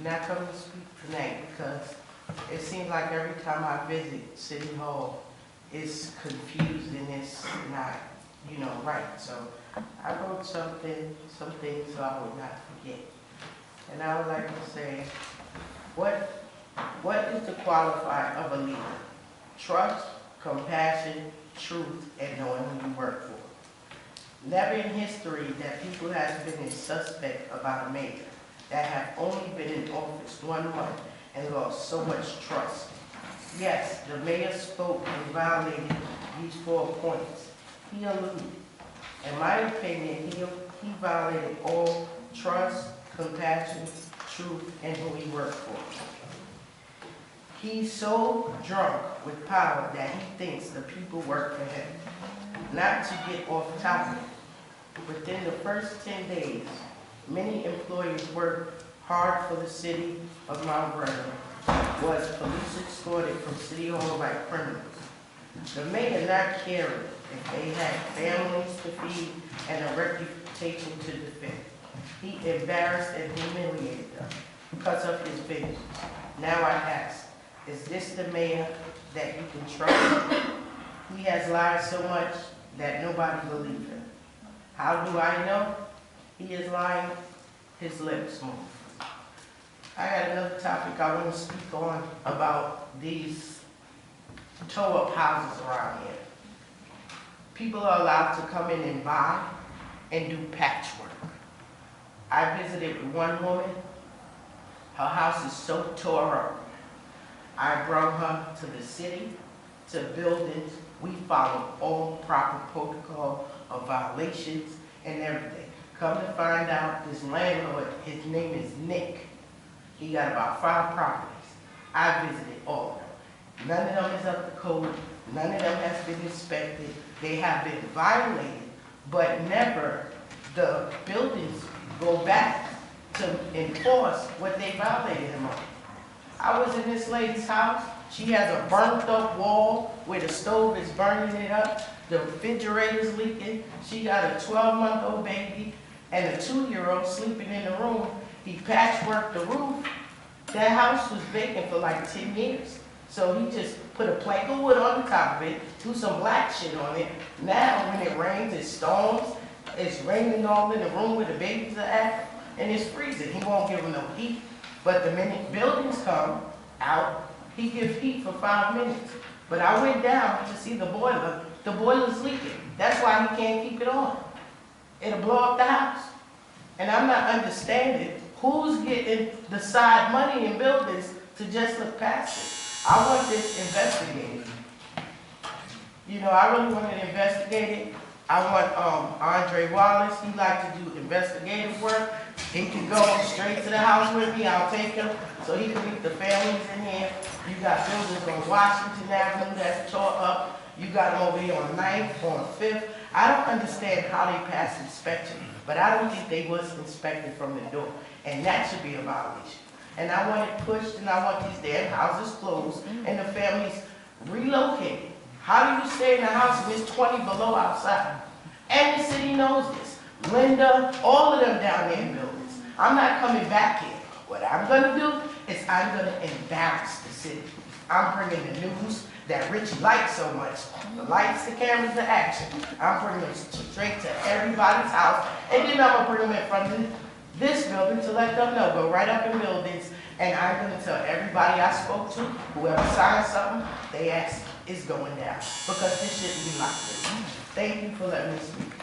not come to speak tonight because it seems like every time I visit City Hall, it's confused and it's not, right. So I wrote some things so I would not forget. And I would like to say, what is the qualifier of a leader? Trust, compassion, truth, and knowing who you work for. Never in history that people have been a suspect about a mayor that have only been in office 1 month and lost so much trust. Yes, the mayor spoke and violated these 4 points. He alluded. In my opinion, he violated all trust, compassion, truth, and who he worked for. He's so drunk with power that he thinks the people work for him. Not to get off topic, within the first 10 days, many employees worked hard for the city of Mount Vernon, was police escorted from City Hall like criminals. The mayor not caring if they had families to feed and a reputation to defend. He embarrassed and humiliated them because of his vision. Now I ask, is this the mayor that you can trust? He has lied so much that nobody believes him. How do I know he is lying? His lips move. I got another topic I want to speak on about these tow-up houses around here. People are allowed to come in and buy and do patchwork. I visited one woman. Her house is so tore up. I brought her to the city, to buildings. We followed all proper protocol of violations and everything. Come to find out, this landlord, his name is Nick. He got about 5 properties. I visited all of them. None of them is up to code. None of them has been inspected. They have been violated, but never the buildings go back to enforce what they violated him on. I was in this lady's house. She has a burnt up wall where the stove is burning it up. The refrigerator's leaking. She got a 12-month-old baby and a 2-year-old sleeping in the room. He patchworked the roof. That house was vacant for like 10 years. So he just put a plank of wood on the top of it, threw some black shit on it. Now when it rains, it storms. It's raining all in the room where the babies are at, and it's freezing. He won't give them no heat. But the minute buildings come out, he gives heat for 5 minutes. But I went down to see the boiler. The boiler's leaking. That's why he can't keep it on. It'll blow up the house. And I'm not understanding who's getting the side money in buildings to just look past it. I want this investigated. I really want it investigated. I want Andre Wallace. He like to do investigative work. He can go straight to the house with me. I'll take him so he can meet the families in here. You got buildings on Washington Avenue that's tore up. You got them over here on 9th, on 5th. I don't understand how they pass inspection, but I don't think they was inspected from the door. And that should be a violation. And I want it pushed, and I want these damn houses closed and the families relocated. How do you stay in the house when it's 20 below outside? And the city knows this. Linda, all of them down there in buildings. I'm not coming back here. What I'm going to do is I'm going to embarrass the city. I'm bringing the news that Richie likes so much. The lights, the cameras, the action. I'm bringing them straight to everybody's house. And then I'm going to bring them in front of this building to let them know. Go right up in buildings. And I'm going to tell everybody I spoke to, whoever signed something, they asked, it's going down. Because this shouldn't be like this. Thank you for letting me speak.